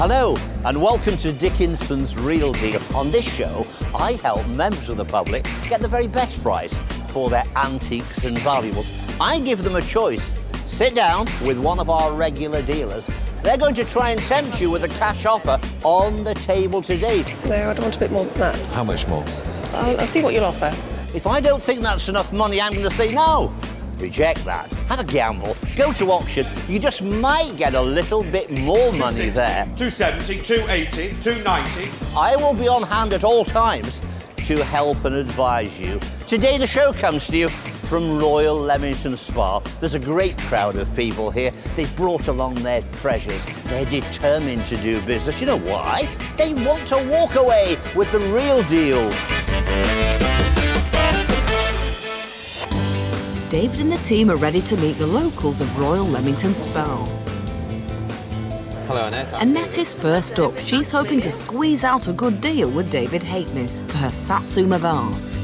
Hello and welcome to Dickinson's Real Deal. On this show, I help members of the public get the very best price for their antiques and valuables. I give them a choice. Sit down with one of our regular dealers. They're going to try and tempt you with a cash offer on the table today. No, I'd want a bit more than that. How much more? I'll see what you'll offer. If I don't think that's enough money, I'm going to say no. Reject that. Have a gamble. Go to auction. You just might get a little bit more money there. 270, 280, 290. I will be on hand at all times to help and advise you. Today the show comes to you from Royal Leamington Spa. There's a great crowd of people here. They've brought along their treasures. They're determined to do business. You know why? They want to walk away with the real deal. David and the team are ready to meet the locals of Royal Leamington Spa. Hello, Annette. Annette is first up. She's hoping to squeeze out a good deal with David Hackney for her satsuma vase.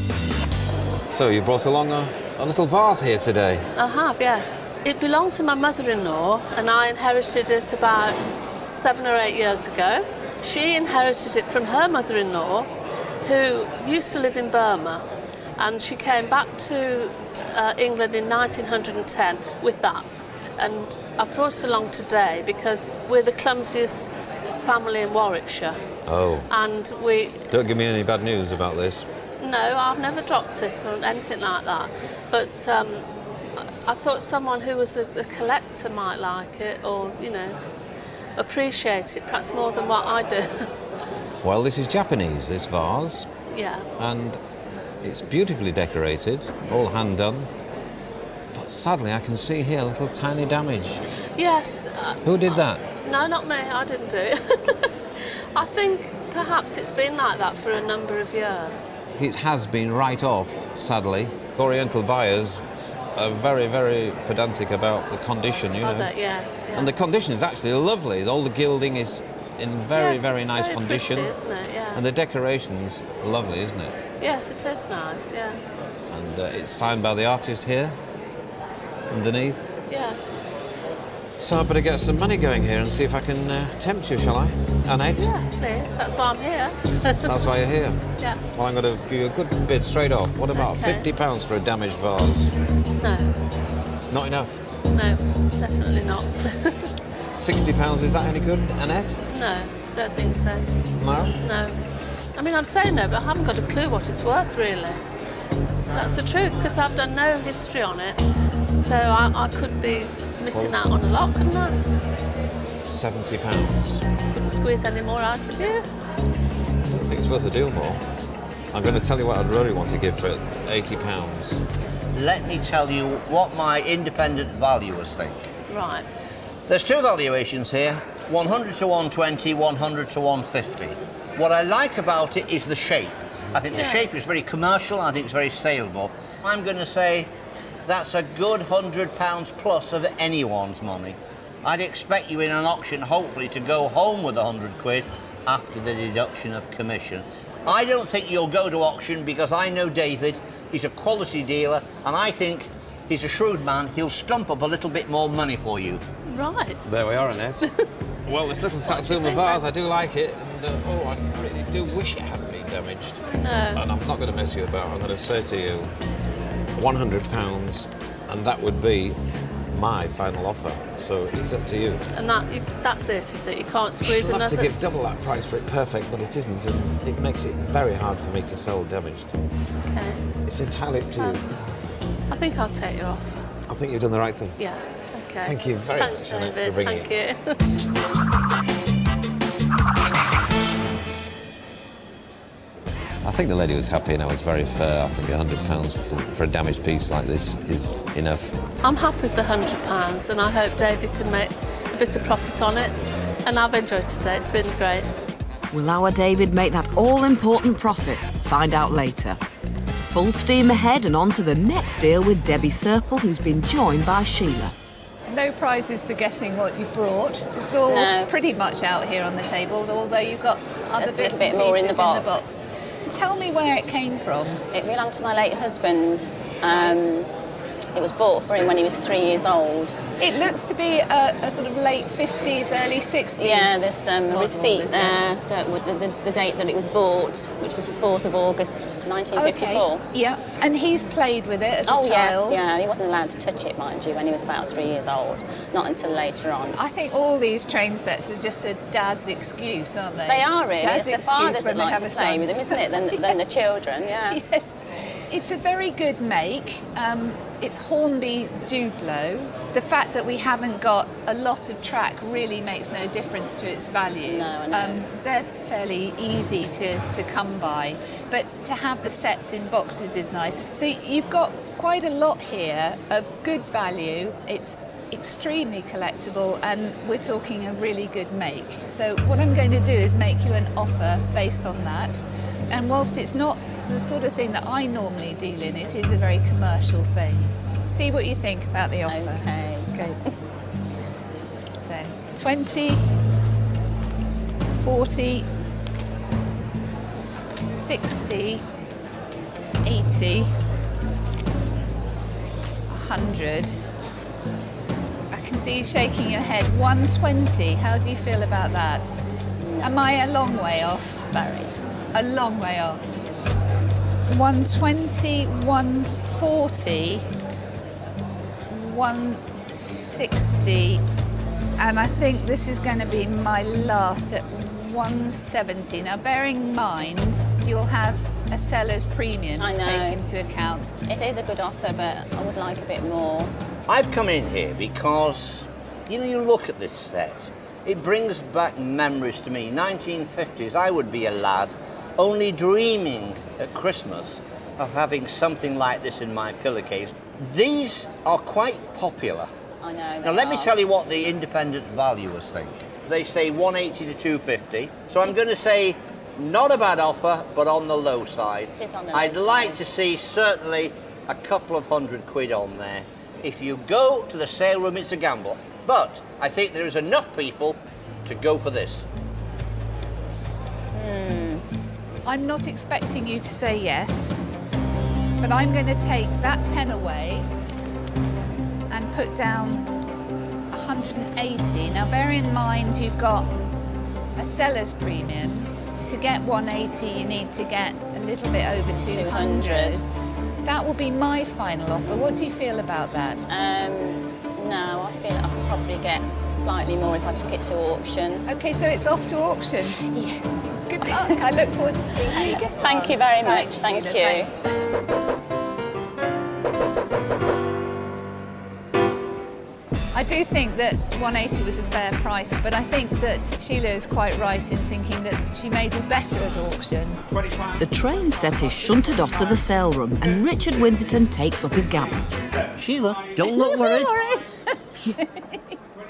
So you brought along a little vase here today? I have, yes. It belonged to my mother-in-law and I inherited it about 7 or 8 years ago. She inherited it from her mother-in-law, who used to live in Burma, and she came back to England in 1910 with that. And I've brought it along today because we're the clumsiest family in Warwickshire. Oh. And we... Don't give me any bad news about this. No, I've never dropped it or anything like that. But I thought someone who was a collector might like it or, you know, appreciate it perhaps more than what I do. Well, this is Japanese, this vase. Yeah. And it's beautifully decorated, all hand done. But sadly, I can see here a little tiny damage. Yes. Who did that? No, not me. I didn't do it. I think perhaps it's been like that for a number of years. It has been right off, sadly. Oriental buyers are very, very pedantic about the condition, you know. Yes. Yeah. And the condition is actually lovely. All the gilding is in very, very nice condition. Pretty, isn't it? Yeah. And the decoration's lovely, isn't it? Yes, it is nice, yeah. And it's signed by the artist here, underneath. Yeah. So I better get some money going here and see if I can tempt you, shall I? Annette? Yeah, please. That's why I'm here. That's why you're here? Yeah. Well, I'm going to give you a good bid straight off. What about £50 for a damaged vase? No. Not enough? No, definitely not. £60, is that any good, Annette? No, don't think so. No? No. I mean, I'm saying no, but I haven't got a clue what it's worth, really. That's the truth, because I've done no history on it. So I could be missing out on a lot, couldn't I? £70. Couldn't squeeze any more out of you. I don't think it's worth a deal more. I'm going to tell you what I'd really want to give for it, £80. Let me tell you what my independent valuers think. Right. There's two valuations here, 100 to 120, 100 to 150. What I like about it is the shape. I think the shape is very commercial, I think it's very saleable. I'm going to say that's a good £100 plus of anyone's money. I'd expect you in an auction, hopefully, to go home with £100 after the deduction of commission. I don't think you'll go to auction because I know David, he's a quality dealer, and I think he's a shrewd man. He'll stump up a little bit more money for you. Right. There we are, Annette. Well, this little satsuma vase, I do like it, and I really do wish it hadn't been damaged. No. And I'm not going to mess you about. I'm going to say to you, £100, and that would be my final offer. So it's up to you. And that's it, is it? You can't squeeze I'd love another... to give double that price for it perfect, but it isn't, and it makes it very hard for me to sell damaged. Okay. It's entirely up to you. I think I'll take your offer. I think you've done the right thing. Yeah. Okay. Thank you very much, Annette, David. for bringing Thank you. I think the lady was happy and I was very fair. I think £100 for a damaged piece like this is enough. I'm happy with the £100 and I hope David can make a bit of profit on it. And I've enjoyed today, it's been great. Will our David make that all-important profit? Find out later. Full steam ahead and on to the next deal with Debbie Serple, who's been joined by Sheila. No prizes for guessing what you brought. It's all pretty much out here on the table, although you've got other bits and pieces more in the box. in the box. Tell me where it came from. It belonged to my late husband. It was bought for him when he was 3 years old. It looks to be a sort of late 50s, early 60s. Yeah, there's a model, receipt isn't there with the date that it was bought, which was the 4th of August, 1954. Okay, yeah. And he's played with it as a child? Yes, yeah. He wasn't allowed to touch it, mind you, when he was about 3 years old. Not until later on. I think all these train sets are just a dad's excuse, aren't they? They are really. Dad's It's the fathers that like to play with them, isn't it, than the children, yeah. Yes. It's a very good make. It's Hornby Dublo. The fact that we haven't got a lot of track really makes no difference to its value. No, I know. They're fairly easy to come by, but to have the sets in boxes is nice. So you've got quite a lot here of good value. It's extremely collectible, and we're talking a really good make. So what I'm going to do is make you an offer based on that. And whilst it's not the sort of thing that I normally deal in, it is a very commercial thing. See what you think about the offer. Okay. So 20, 40, 60, 80, 100. I can see you shaking your head. 120. How do you feel about that? Am I a long way off? Very. A long way off. 120, 140, 160, and I think this is going to be my last at 170. Now, bearing in mind, you'll have a seller's premium to take into account. It is a good offer, but I would like a bit more. I've come in here because, you know, you look at this set, it brings back memories to me. 1950s, I would be a lad, only dreaming at Christmas of having something like this in my pillowcase. These are quite popular. I know. Now let me tell you what the independent valuers think. They say 180 to 250. So I'm going to say not a bad offer, but on the low side. It is on the low I'd side. like to see certainly a couple of £100 on there. If you go to the sale room, it's a gamble. But I think there is enough people to go for this. I'm not expecting you to say yes, but I'm going to take that 10 away and put down 180. Now, bear in mind you've got a seller's premium. To get 180, you need to get a little bit over 200. That will be my final offer. What do you feel about that? No, I feel I could probably get slightly more if I took it to auction. Okay, so it's off to auction. Yes. Good luck. I look forward to seeing how you get on. Thank you very much. Thanks, Thank Sheila, you. thanks. I do think that 180 was a fair price, but I think that Sheila is quite right in thinking that she may do better at auction. The train set is shunted off to the sale room and Richard Winterton takes up his gavel. Sheila, don't look worried.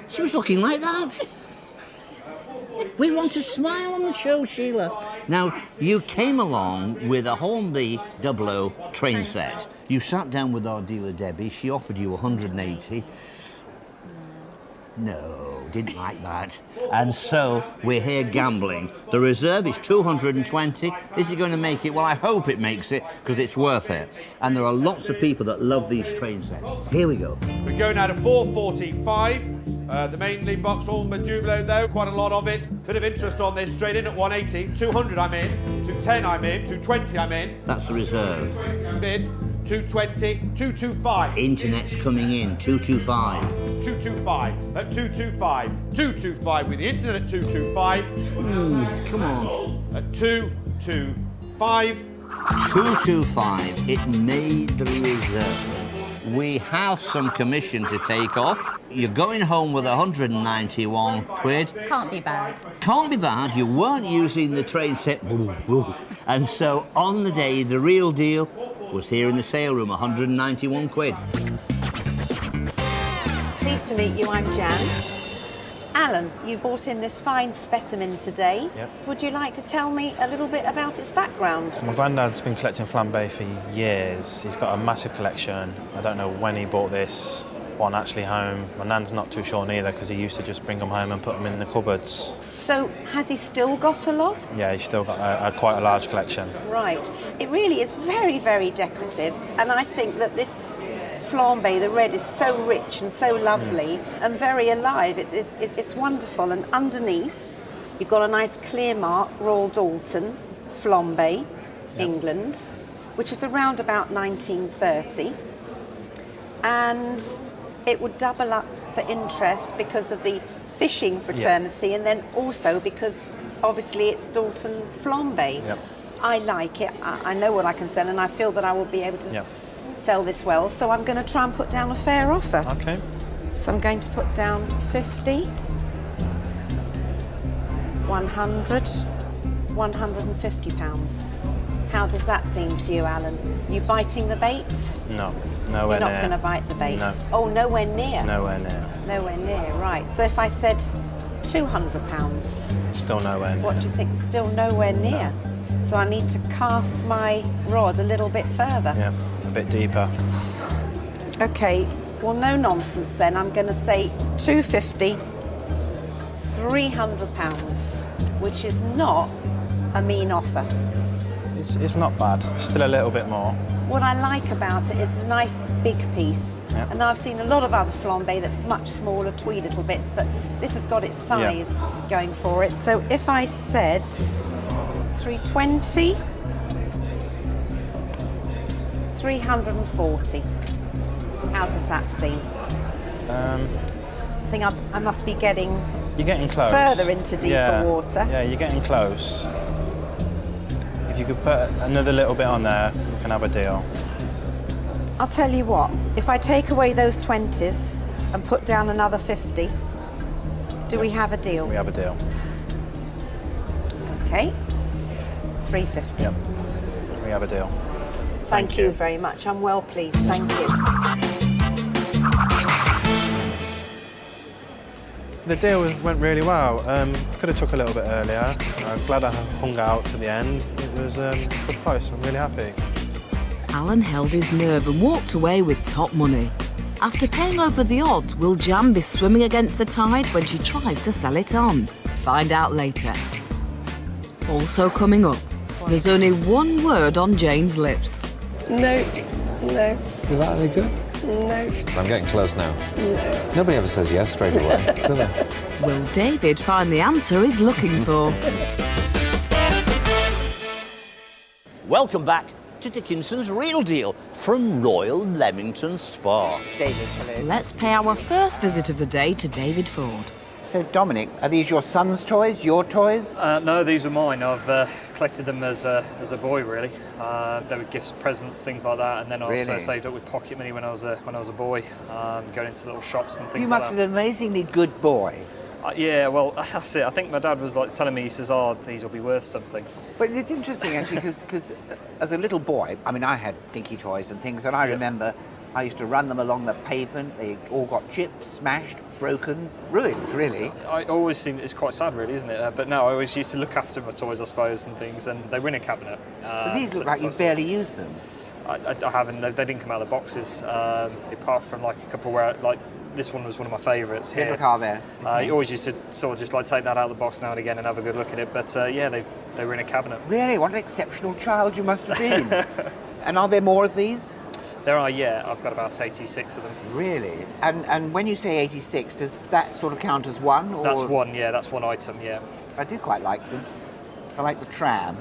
She was looking like that. We want to smile on the show, Sheila. Now, you came along with a Hornby 00 train set. You sat down with our dealer, Debbie. She offered you 180. No, didn't like that. And so we're here gambling. The reserve is 220. Is it going to make it? Well, I hope it makes it, because it's worth it. And there are lots of people that love these train sets. Here we go. We go now to 445. The main lead box, all Dublo though, quite a lot of it. Bit of interest on this, straight in at 180. 200 I'm in, 210 I'm in, 220 I'm in. That's the reserve. Bid, 220, 225. Internet's coming in, 225. 225 at 225. 225 with the internet at 225. Come on. At 225. 225. It made the reserve. We have some commission to take off. You're going home with 191 quid. Can't be bad. Can't be bad. You weren't using the train set. And so on the day, the real deal was here in the sale room, 191 quid. Pleased to meet you, I'm Jan. Alan, you brought in this fine specimen today. Yep. Would you like to tell me a little bit about its background? So my granddad's been collecting Flambe for years. He's got a massive collection. I don't know when he bought this one actually home. My nan's not too sure neither, because he used to just bring them home and put them in the cupboards. So, has he still got a lot? Yeah, he's still got quite a large collection. Right. It really is very, very decorative, and I think that this Flambe, the red, is so rich and so lovely and very alive. It's wonderful. And underneath, you've got a nice clear mark, Royal Dalton, Flambe, England, which is around about 1930. And it would double up for interest because of the fishing fraternity, and then also because obviously it's Dalton Flambe. Yep. I like it. I know what I can sell, and I feel that I will be able to sell this well. So I'm going to try and put down a fair offer. Okay. So I'm going to put down 50, 100, 150 pounds. How does that seem to you, Alan? You biting the bait? No, nowhere You're near. not going to bite the bait? No. Oh, nowhere near? Nowhere near. Nowhere near, right. So if I said £200, Still nowhere near. what do you think? Still nowhere near. So I need to cast my rod a little bit further. Yeah, a bit deeper. Okay, well, no nonsense then. I'm going to say 250, £300, which is not a mean offer. It's not bad. It's still a little bit more. What I like about it is it's a nice big piece. Yep. And I've seen a lot of other flambe that's much smaller, twee little bits, but this has got its size going for it. So if I said 320, 340, how does that seem? I think I must be getting You're getting close. further into deeper water. Yeah, you're getting close. If you could put another little bit on there, we can have a deal. I'll tell you what, if I take away those 20s and put down another 50, do we have a deal? We have a deal. Okay, 350. Yep, we have a deal. Thank you very much. I'm well pleased. Thank you. The deal went really well. Could have took a little bit earlier. I'm glad I hung out to the end. It was a good price. I'm really happy. Alan held his nerve and walked away with top money. After paying over the odds, will Jan be swimming against the tide when she tries to sell it on? Find out later. Also coming up, there's only one word on Jane's lips. No, no, Is that any good? no. I'm getting close now. No. Nobody ever says yes straight away, do they? Will David find the answer he's looking for? Welcome back to Dickinson's Real Deal from Royal Leamington Spa. David, hello. Let's pay our first visit of the day to David Ford. So, Dominic, are these your son's toys, your toys? No, these are mine. I've collected them as a boy, really. They were gifts, presents, things like that, and then I also saved up with pocket money when I was a boy, going into little shops and things You like must that. be an amazingly good boy. Yeah, well, that's it. I think my dad was like telling me, he says, "Oh, these will be worth something." But it's interesting, actually, because as a little boy, I mean, I had dinky toys and things, and I remember I used to run them along the pavement. They all got chipped, smashed, broken, ruined, really. I always think it's quite sad, really, isn't it? But no, I always used to look after my toys, I suppose, and things, and they were in a cabinet. But these look like you barely used them. I haven't. They didn't come out of the boxes, apart from like a couple where, like, this one was one of my favourites. Yeah, look out there. You always used to sort of just like take that out of the box now and again and have a good look at it. But yeah, they were in a cabinet. Really? What an exceptional child you must have been. And are there more of these? There are, yeah. I've got about 86 of them. Really? And when you say 86, does that sort of count as one? Or? That's one, yeah. That's one item, yeah. I do quite like them. I like the tram.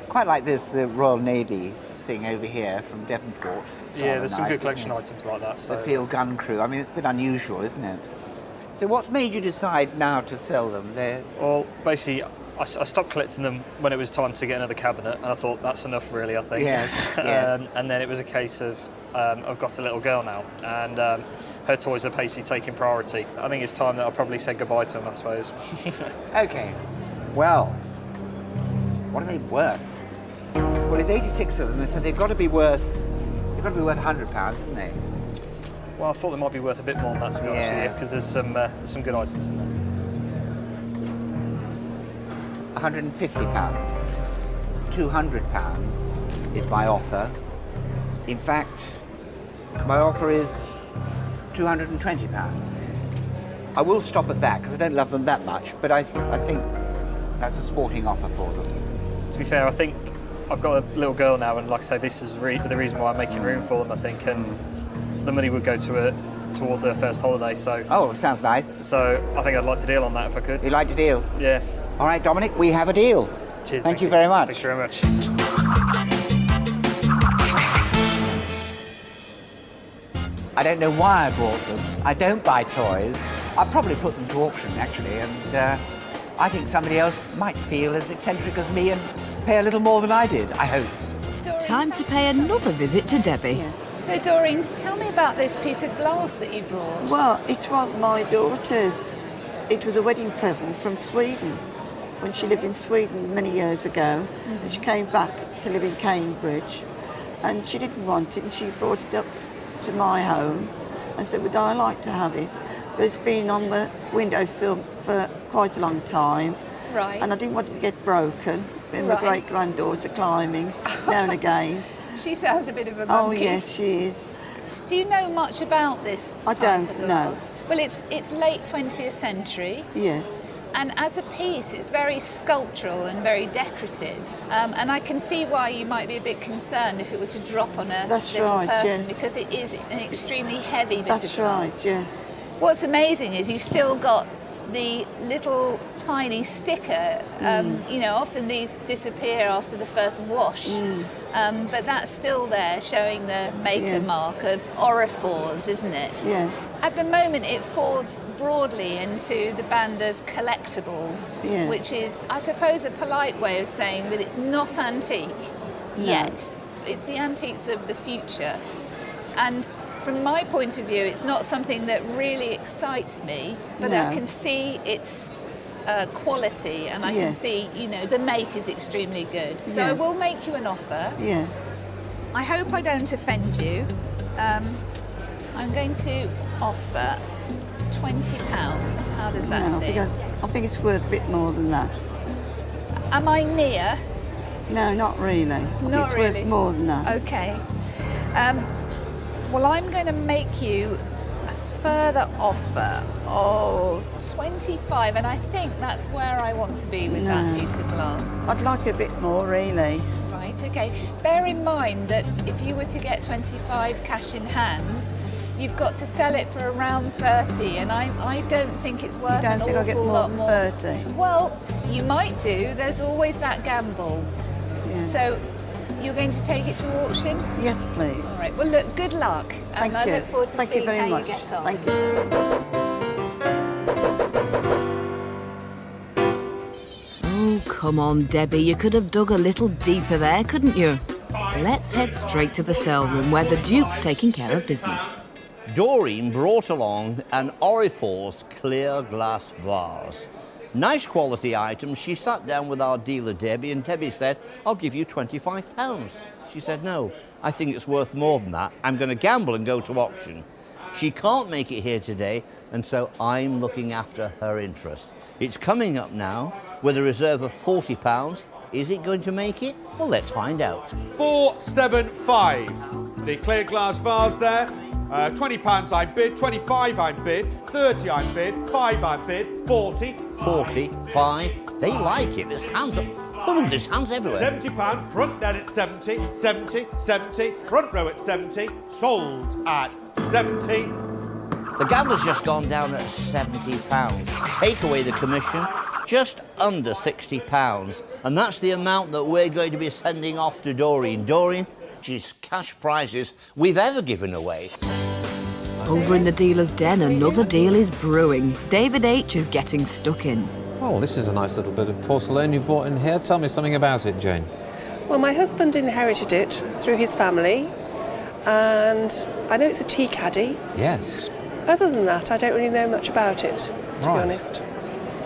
Quite like this, the Royal Navy thing over here from Devonport. It's Yeah, rather there's some nice, good collection isn't it? items like that. So. The field gun crew. I mean, it's a bit unusual, isn't it? So what's made you decide now to sell them? Well, basically, I stopped collecting them when it was time to get another cabinet, and I thought that's enough, really, I think. Yes, yes. And then it was a case of, I've got a little girl now, and her toys are basically taking priority. I think it's time that I probably said goodbye to them, I suppose. Okay. Well, what are they worth? Well, there's 86 of them, so they've got to be worth £100, haven't they? Well, I thought they might be worth a bit more than that, to be honest with you, because there's some good items in there. £150. £200 is my offer. In fact, my offer is £220. I will stop at that because I don't love them that much, but I think that's a sporting offer for them. To be fair, I think I've got a little girl now, and like I say, this is the reason why I'm making room for them, I think. And the money would go towards her first holiday. So. Oh, sounds nice. So I think I'd like to deal on that if I could. You'd like to deal? Yeah. All right, Dominic, we have a deal. Cheers. Thank you very much. Thanks very much. I don't know why I bought them. I don't buy toys. I'll probably put them to auction, actually, and I think somebody else might feel as eccentric as me and pay a little more than I did, I hope. Doreen, Time to pay another visit to Debbie. Yeah. So, Doreen, tell me about this piece of glass that you brought. Well, it was my daughter's. It was a wedding present from Sweden when she lived in Sweden many years ago. And she came back to live in Cambridge and she didn't want it and she brought it up to my home and said, would I like to have it? But it's been on the windowsill for quite a long time. Right. And I didn't want it to get broken. And my Right. great-granddaughter climbing now and again. She sounds a bit of a Oh, monkey. yes, she is. Do you know much about this I type don't, of no. glass? Well, it's late 20th century. Yes. And as a piece, it's very sculptural and very decorative. And I can see why you might be a bit concerned if it were to drop on a That's little right, person, yes. because it is an extremely heavy bit That's of right, glass. yes. What's amazing is you've still got the little tiny sticker. You know, often these disappear after the first wash, but that's still there, showing the maker mark of Orifors, isn't it? Yes. At the moment, it falls broadly into the band of collectibles, Yeah. which is, I suppose, a polite way of saying that it's not antique yet. It's the antiques of the future. And from my point of view, it's not something that really excites me, but I No. can see its quality, and I can Yes. see, you know, the make is extremely good. So I Yes. will make you an offer. Yeah. I hope I don't offend you. I'm going to offer £20. How does that No, seem? I think it's worth a bit more than that. Am I near? No, not really. I think Not it's really. worth more than that. Okay. Well, I'm going to make you a further offer of 25, and I think that's where I want to be with that No. piece of glass. I'd like a bit more, really. Right, okay. Bear in mind that if you were to get 25 cash in hand, you've got to sell it for around 30, and I don't think it's worth You don't an think I'll get awful more lot than more. 30? Well, you might do. There's always that gamble. Yeah. So, you're going to take it to auction? Yes, please. All right. Well, look, good luck. Thank And I you. look forward to Thank you seeing very how much. you get on. Thank you. Oh, come on, Debbie. You could have dug a little deeper there, couldn't you? Let's head straight to the sale room where the Duke's taking care of business. Doreen brought along an Orifors clear glass vase. Nice quality item. She sat down with our dealer, Debbie, and Debbie said, I'll give you £25. She said, no, I think it's worth more than that. I'm going to gamble and go to auction. She can't make it here today, and so I'm looking after her interest. It's coming up now with a reserve of £40. Is it going to make it? Well, let's find out. 475. The clear glass vase there. £20 I bid, 25 I bid, 30 I bid, 5 I bid, 40. 45. They like it. There's hands up. Oh, there's hands everywhere. £70, front then at 70, 70, 70, front row at 70, sold at 70. The gambler's just gone down at £70. Take away the commission, just under £60. And that's the amount that we're going to be sending off to Doreen. Doreen, she's cash prizes we've ever given away. Over in the dealer's den, another deal is brewing. David H. is getting stuck in. Oh, this is a nice little bit of porcelain you brought in here. Tell me something about it, Jane. Well, my husband inherited it through his family, and I know it's a tea caddy. Yes. Other than that, I don't really know much about it, to be Right. honest.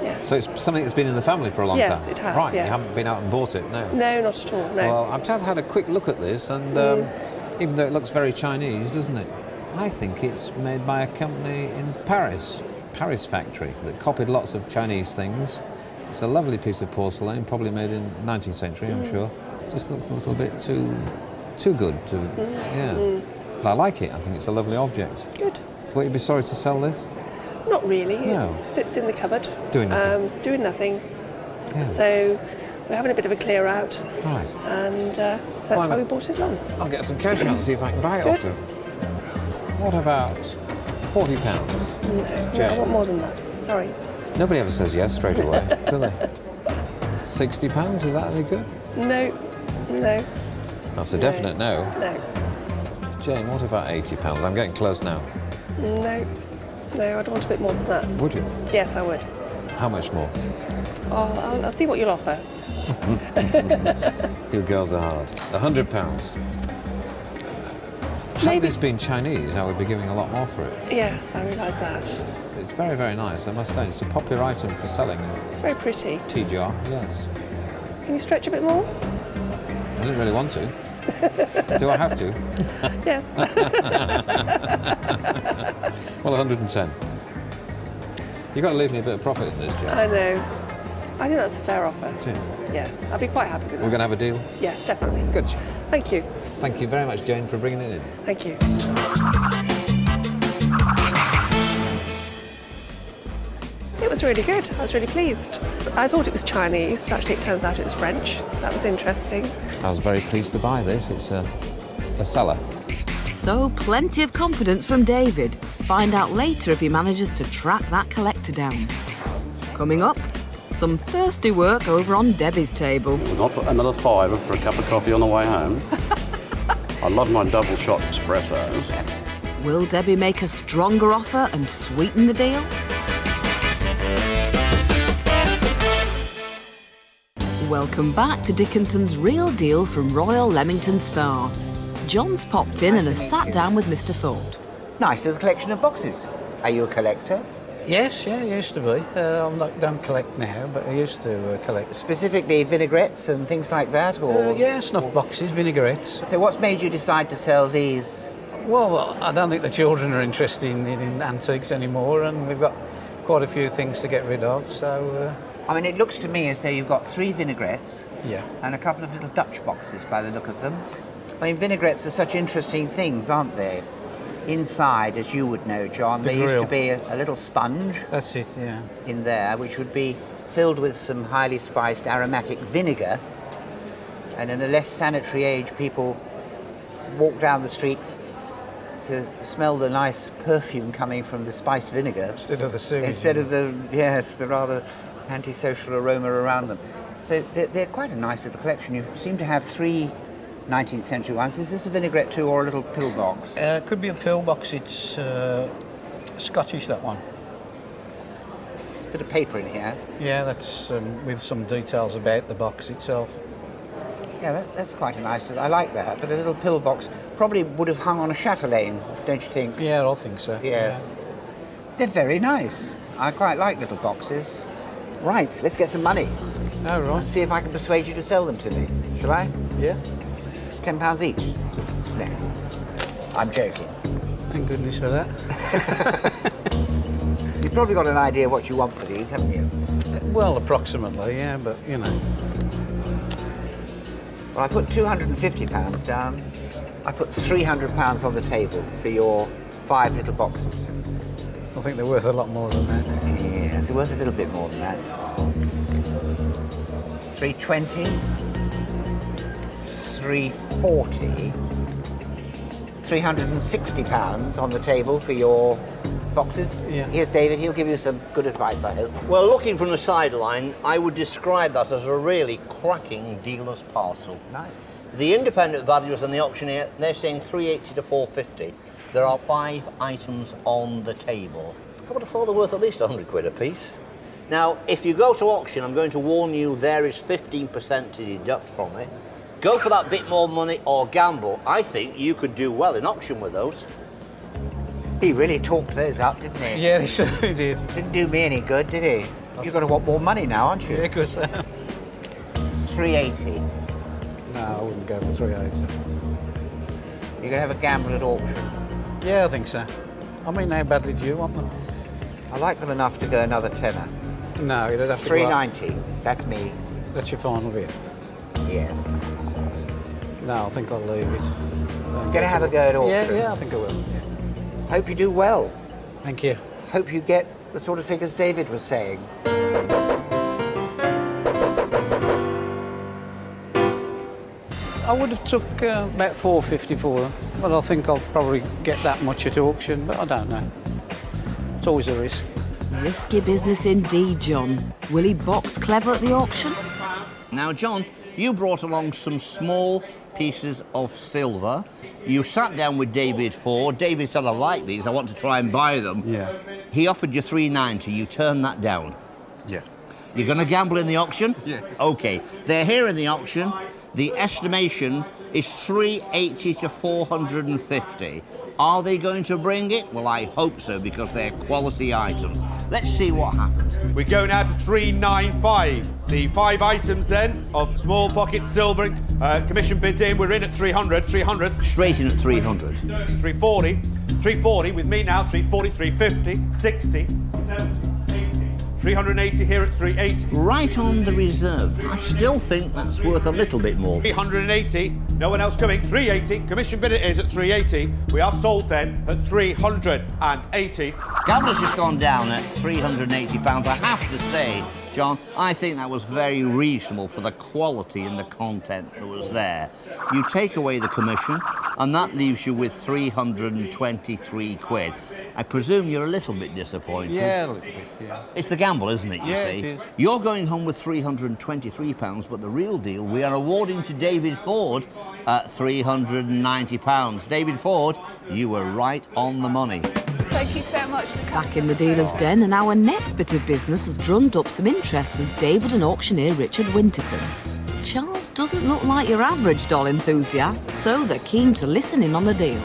Yeah. So it's something that's been in the family for a long time? Yes, it has, Right, yes. you haven't been out and bought it, no? No, not at all, no. Well, I've just had a quick look at this, and even though it looks very Chinese, doesn't it? I think it's made by a company in Paris factory, that copied lots of Chinese things. It's a lovely piece of porcelain, probably made in the 19th century, I'm sure. Just looks a little bit too good to, yeah. But I like it. I think it's a lovely object. Good. Would you be sorry to sell this? Not really. No. It sits in the cupboard. Doing nothing. Doing nothing. Yeah. So we're having a bit of a clear out, Right. and that's Why why not? we bought it along. I'll get some cash out and see if I can buy it Good. off them. What about £40? No, I want more than that. Sorry. Nobody ever says yes straight away, do they? £60, is that any good? No. That's a definite no. No. Jane, what about £80? I'm getting close now. No, I'd want a bit more than that. Would you? Yes, I would. How much more? Oh, I'll see what you'll offer. You girls are hard. £100. Had this been Chinese, I would be giving a lot more for it. Yes, I realise that. It's very, very nice, I must say. It's a popular item for selling. It's very pretty. Tea jar, yes. Can you stretch a bit more? I didn't really want to. Do I have to? Yes. Well, 110. You've got to leave me a bit of profit in this, Jane. I know. I think that's a fair offer. It is. Yes, I'd be quite happy with that. We're going to have a deal? Yes, definitely. Good. Thank you. Thank you very much, Jane, for bringing it in. Thank you. It was really good. I was really pleased. I thought it was Chinese, but actually it turns out it was French. So that was interesting. I was very pleased to buy this. It's a seller. So, plenty of confidence from David. Find out later if he manages to track that collector down. Coming up, some thirsty work over on Debbie's table. We'll not put another £5 for a cup of coffee on the way home. I love my double shot espressos. Will Debbie make a stronger offer and sweeten the deal? Welcome back to Dickinson's Real Deal from Royal Leamington Spa. John's popped in and has sat down with Mr. Ford. Nice little collection of boxes. Are you a collector? Yes, I used to be. Don't collect now, but I used to collect. Specifically vinaigrettes and things like that? Or yeah, snuff boxes, vinaigrettes. So what's made you decide to sell these? Well, I don't think the children are interested in antiques anymore, and we've got quite a few things to get rid of, so... I mean, it looks to me as though you've got 3 vinaigrettes. Yeah. And a couple of little Dutch boxes by the look of them. I mean, vinaigrettes are such interesting things, aren't they? Inside, as you would know, John, there used to be a little sponge. That's it, yeah. In there, which would be filled with some highly spiced aromatic vinegar. And in a less sanitary age, people walk down the street to smell the nice perfume coming from the spiced vinegar. Instead of the sewage. Instead of the rather antisocial aroma around them. So they're quite a nice little collection. You seem to have 3 19th century ones. Is this a vinaigrette too, or a little pill box? Could be a pill box. It's Scottish, that one. Bit of paper in here. Yeah, that's with some details about the box itself. Yeah, that's quite a nice. I like that. But a little pill box probably would have hung on a chatelaine, don't you think? Yeah, I think so. Yes. Yeah. They're very nice. I quite like little boxes. Right, let's get some money. Oh, right. See if I can persuade you to sell them to me. Shall I? Yeah. £10 each? No. I'm joking. Thank goodness for that. You've probably got an idea what you want for these, haven't you? Well, approximately, yeah, but, you know. Well, I put £250 down. I put £300 on the table for your 5 little boxes. I think they're worth a lot more than that. Yes, they're worth a little bit more than that. 320, 340, £360 on the table for your boxes. Yeah. Here's David, he'll give you some good advice, I hope. Well, looking from the sideline, I would describe that as a really cracking dealer's parcel. Nice. The independent valuers and the auctioneer, they're saying 380 to 450. There are 5 items on the table. I would have thought they're worth at least 100 quid a piece. Now, if you go to auction, I'm going to warn you, there is 15% to deduct from it. Go for that bit more money or gamble. I think you could do well in auction with those. He really talked those up, didn't he? Yeah, he certainly did. Didn't do me any good, did he? You're going to want more money now, aren't you? Yeah, because... 380. No, I wouldn't go for 380. You're going to have a gamble at auction? Yeah, I think so. I mean, how badly do you want them? I like them enough to go another tenner. No, you'd have to 390. That's me. That's your final bid? Yes. No, I think I'll leave it. Going to have a go at auction? Yeah, I think I will. Yeah. Hope you do well. Thank you. Hope you get the sort of figures David was saying. I would have took about $4.50 for them, but I think I'll probably get that much at auction, but I don't know. It's always a risk. Risky business indeed, John. Will he box clever at the auction? Now, John, you brought along some small pieces of silver. You sat down with David Ford. David said, I like these, I want to try and buy them. Yeah. He offered you $3.90, you turned that down. Yeah. You're going to gamble in the auction? Yeah. OK, they're here in the auction. The estimation is $380 to $450. Are they going to bring it? Well, I hope so, because they're quality items. Let's see what happens. We go now to 395. The 5 items then of small pocket silver commission bids in. We're in at 300. Straight in at 300. 340. 340 with me now. 340, 350, 60, 70, 80. 380 here at 380. Right on the reserve. I still think that's worth a little bit more. 380. No one else coming. 380. Commission bid it is at 380. We are sold then at 380. Gambler's just gone down at £380. I have to say, John, I think that was very reasonable for the quality and the content that was there. You take away the commission, and that leaves you with 323 quid. I presume you're a little bit disappointed. Yeah, a little bit, yeah. It's the gamble, isn't it, you see? It is. You're going home with £323, but the real deal we are awarding to David Ford at £390. David Ford, you were right on the money. Thank you so much for coming. Back in the dealer's den, and our next bit of business has drummed up some interest with David and auctioneer Richard Winterton. Charles doesn't look like your average doll enthusiast, so they're keen to listen in on the deal.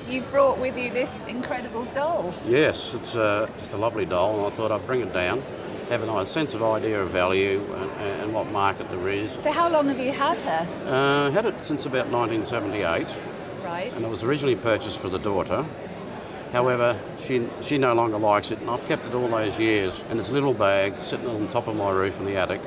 You've brought with you this incredible doll. Yes, it's just a lovely doll, and I thought I'd bring it down, have a nice sense of idea of value and what market there is. So how long have you had her? Had it since about 1978. Right. And it was originally purchased for the daughter. However, she no longer likes it, and I've kept it all those years. And it's a little bag sitting on top of my roof in the attic.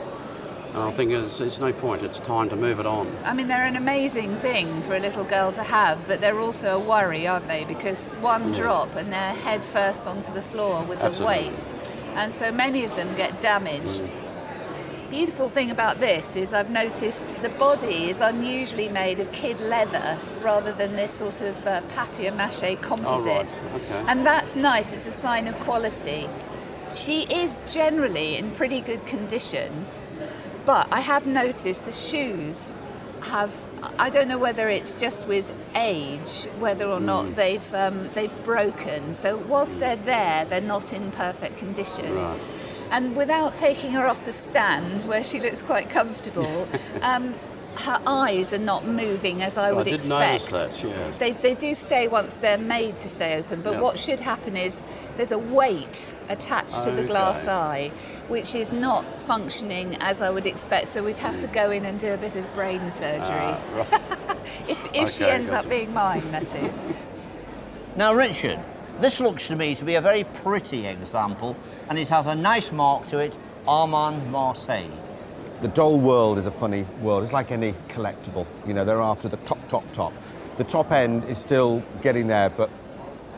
And I'm thinking it's no point, it's time to move it on. I mean, they're an amazing thing for a little girl to have, but they're also a worry, aren't they? Because one drop and they're head first onto the floor with the weight. And so many of them get damaged. Beautiful thing about this is I've noticed the body is unusually made of kid leather rather than this sort of papier-mâché composite. Oh, right. Okay. And that's nice, it's a sign of quality. She is generally in pretty good condition, but I have noticed the shoes have, I don't know whether it's just with age, whether or not they've broken. So whilst they're there, they're not in perfect condition. Right. And without taking her off the stand, where she looks quite comfortable, her eyes are not moving as I would expect. Notice that, yeah. They do stay once they're made to stay open, but what should happen is there's a weight attached to the glass eye, which is not functioning as I would expect, so we'd have to go in and do a bit of brain surgery. If she ends up being mine, that is. Now, Richard, this looks to me to be a very pretty example, and it has a nice mark to it, Armand Marseille. The doll world is a funny world. It's like any collectible. You know, they're after the top. The top end is still getting there, but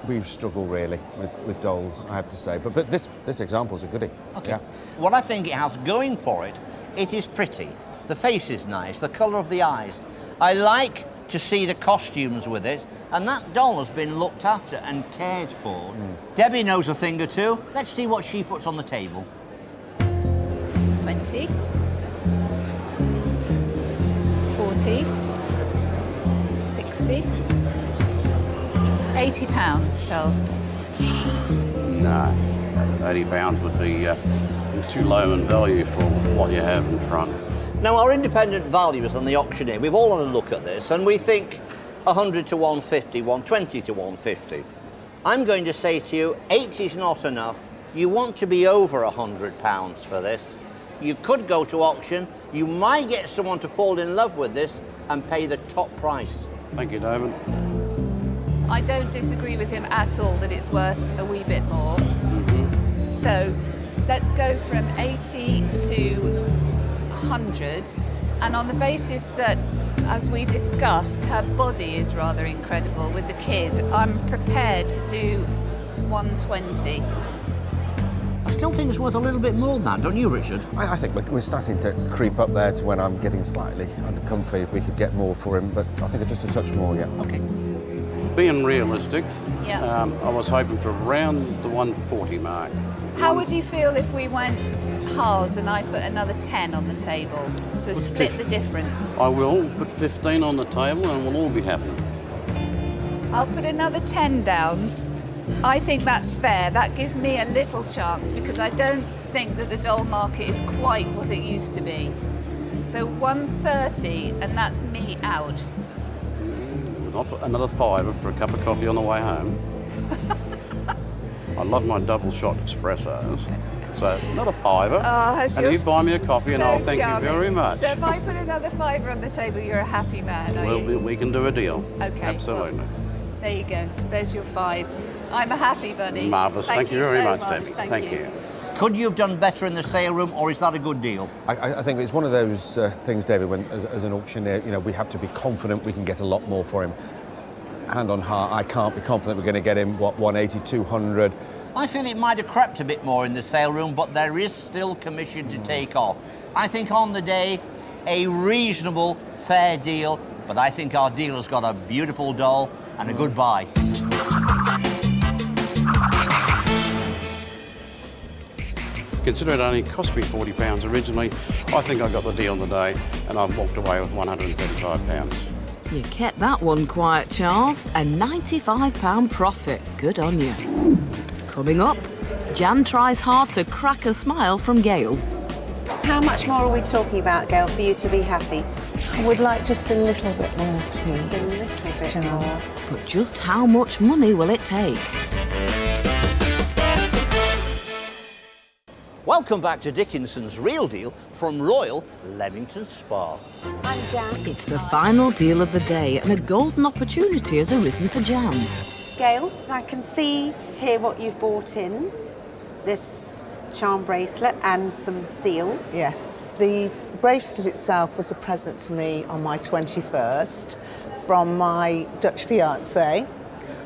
we've struggled really with dolls, I have to say. But this example is a goodie. Okay. Yeah. What I think it has going for it, it is pretty. The face is nice, the colour of the eyes. I like to see the costumes with it, and that doll has been looked after and cared for. Debbie knows a thing or two. Let's see what she puts on the table. 20. 40, 60, 80 pounds, Charles. No, £80 would be too low in value for what you have in front. Now, our independent valuers on the auctioneer, we've all had a look at this, and we think 100 to 150, 120 to 150. I'm going to say to you, 80 is not enough. You want to be over £100 for this. You could go to auction. You might get someone to fall in love with this and pay the top price. Thank you, David. I don't disagree with him at all that it's worth a wee bit more. So let's go from 80 to 100. And on the basis that, as we discussed, her body is rather incredible with the kid, I'm prepared to do 120. I still think it's worth a little bit more than that, don't you, Richard? I think we're starting to creep up there to when I'm getting slightly uncomfy if we could get more for him, but I think just a touch more, yeah. Okay. Being realistic, Yeah. I was hoping for around the 140 mark. How would you feel if we went halves and I put another 10 on the table? So split the difference. I will put 15 on the table and we'll all be happy. I'll put another 10 down. I think that's fair. That gives me a little chance because I don't think that the doll market is quite what it used to be. So 130 and that's me out. I'll put another fiver for a cup of coffee on the way home. I love my double shot espressos. So another fiver. Oh, and you buy me a coffee and I'll thank you very much. So if I put another fiver on the table, you're a happy man, are you? We can do a deal. Okay. Absolutely. Well, there you go. There's your 5. I'm a happy bunny. Marvellous. Thank you very so much, Debbie. Thank you. Could you have done better in the sale room, or is that a good deal? I think it's one of those things, David, when as an auctioneer, you know, we have to be confident we can get a lot more for him. Hand on heart, I can't be confident we're going to get him, 180, 200. I feel it might have crept a bit more in the sale room, but there is still commission to take off. I think on the day, a reasonable, fair deal, but I think our dealer's got a beautiful doll and a good buy. Considering it only cost me £40 originally, I think I got the deal on the day and I've walked away with £135. You kept that one quiet, Charles. A £95 profit. Good on you. Coming up, Jan tries hard to crack a smile from Gail. How much more are we talking about, Gail, for you to be happy? I would like just a little bit more, please. Just a little bit more. But just how much money will it take? Welcome back to Dickinson's Real Deal from Royal Leamington Spa. I'm Jan. It's the final deal of the day and a golden opportunity has arisen for Jan. Gail, I can see here what you've bought in. This charm bracelet and some seals. Yes, the bracelet itself was a present to me on my 21st from my Dutch fiancé.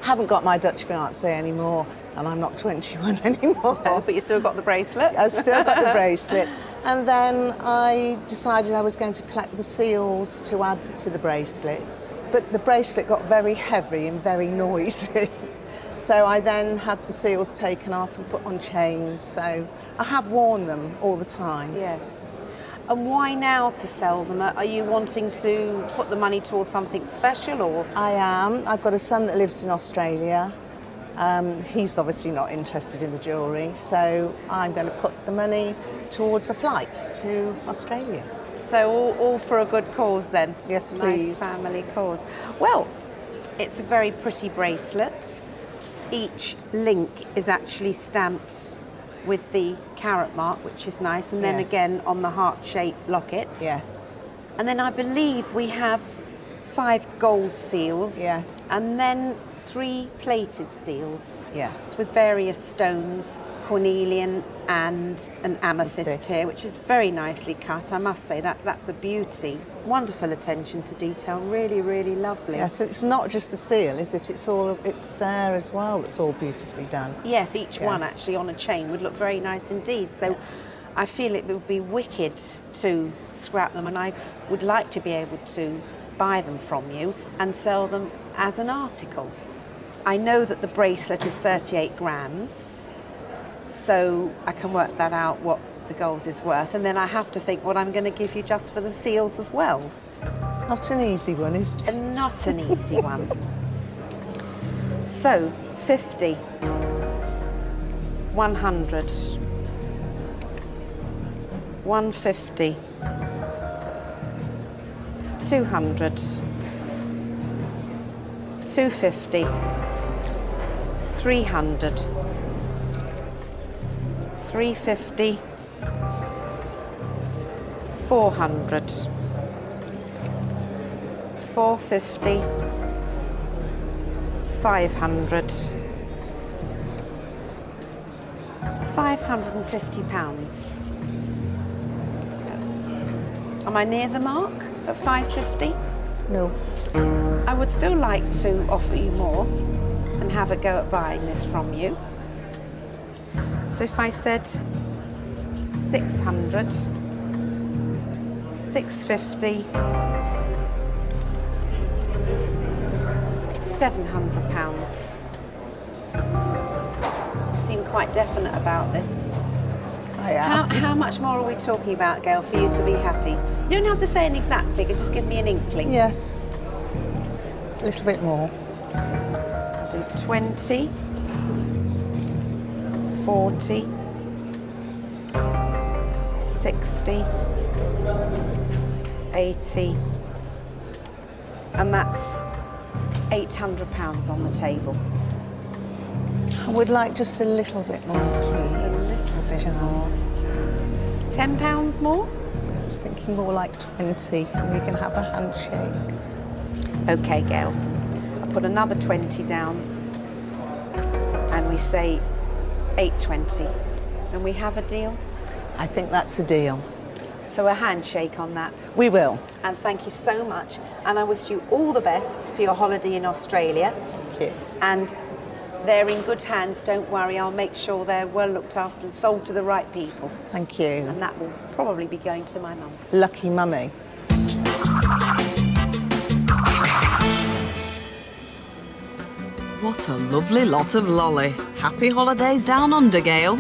Haven't got my Dutch fiancé anymore and I'm not 21 anymore. But you still got the bracelet? I still got the bracelet. And then I decided I was going to collect the seals to add to the bracelet. But the bracelet got very heavy and very noisy. So I then had the seals taken off and put on chains. So I have worn them all the time. Yes. And why now to sell them? Are you wanting to put the money towards something special, or? I am. I've got a son that lives in Australia. He's obviously not interested in the jewellery, so I'm going to put the money towards a flight to Australia. So all for a good cause then? Yes, please. Nice family cause. Well, it's a very pretty bracelet. Each link is actually stamped with the carat mark, which is nice, and then again on the heart-shaped locket. Yes. And then I believe we have 5 gold seals. Yes. And then 3 plated seals. Yes. With various stones, cornelian and an amethyst here, which is very nicely cut. I must say that's a beauty. Wonderful attention to detail, really, really lovely. Yes, it's not just the seal, is it? It's there as well. It's all beautifully done. Yes, each one actually on a chain would look very nice indeed. So I feel it would be wicked to scrap them, and I would like to be able to buy them from you and sell them as an article. I know that the bracelet is 38 grams, so I can work that out what the gold is worth, and then I have to think what I'm going to give you just for the seals as well. Not an easy one, is it? Not an easy one. So, 50, 100, 150, 200, 250, 300, 350, 400, 450, 500, £550. Am I near the mark at 550? No. I would still like to offer you more and have a go at buying this from you. So if I said 600, 650, £700. You seem quite definite about this. I am. How much more are we talking about, Gail, for you to be happy? You don't have to say an exact figure, just give me an inkling. Yes, a little bit more. I'll do 20, 40, 60, 80, and that's £800 on the table. I would like just a little bit more, please. Just a little bit more. £10 more? I was thinking more like 20, and we can have a handshake. Okay, Gail. I'll put another 20 down, and we say 820, and we have a deal? I think that's a deal. So a handshake on that. We will. And thank you so much. And I wish you all the best for your holiday in Australia. Thank you. And they're in good hands, don't worry. I'll make sure they're well looked after and sold to the right people. Thank you. And that will probably be going to my mum. Lucky mummy. What a lovely lot of lolly. Happy holidays down under, Gail.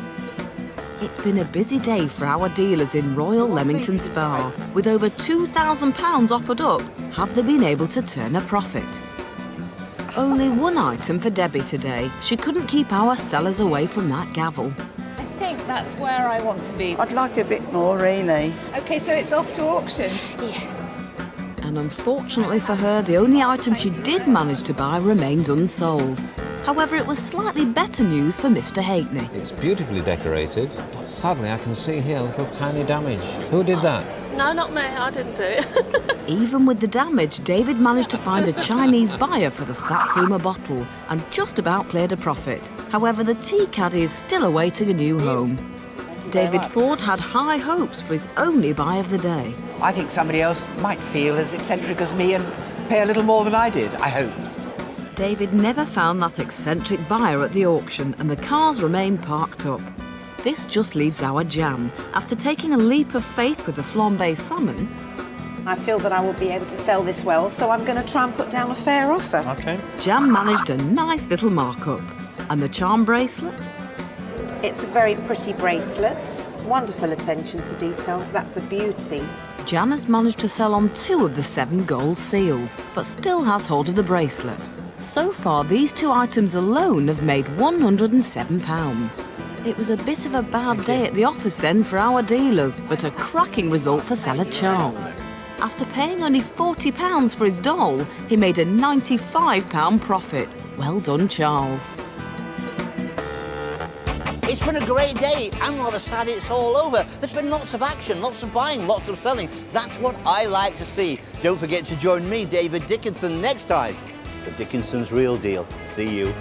It's been a busy day for our dealers in Royal Leamington Spa. With over £2,000 offered up, have they been able to turn a profit? Only one item for Debbie today. She couldn't keep our sellers away from that gavel. I think that's where I want to be. I'd like a bit more, really. Okay, so it's off to auction? Yes. And unfortunately for her, the only item she did manage to buy remains unsold. However, it was slightly better news for Mr. Halkney. It's beautifully decorated, but sadly I can see here a little tiny damage. Who did that? No, not me. I didn't do it. Even with the damage, David managed to find a Chinese buyer for the satsuma bottle and just about cleared a profit. However, the tea caddy is still awaiting a new home. David Ford had high hopes for his only buy of the day. I think somebody else might feel as eccentric as me and pay a little more than I did, I hope. David never found that eccentric buyer at the auction and the cars remain parked up. This just leaves our Jam. After taking a leap of faith with the Flambe salmon, I feel that I will be able to sell this well, so I'm going to try and put down a fair offer. Okay. Jam managed a nice little markup. And the charm bracelet? It's a very pretty bracelet. Wonderful attention to detail. That's a beauty. Jan has managed to sell on 2 of the 7 gold seals, but still has hold of the bracelet. So far, these 2 items alone have made £107. It was a bit of a bad day at the office then for our dealers, but a cracking result for seller Charles. After paying only £40 for his doll, he made a £95 profit. Well done, Charles. It's been a great day. I'm rather sad it's all over. There's been lots of action, lots of buying, lots of selling. That's what I like to see. Don't forget to join me, David Dickinson, next time for Dickinson's Real Deal. See you.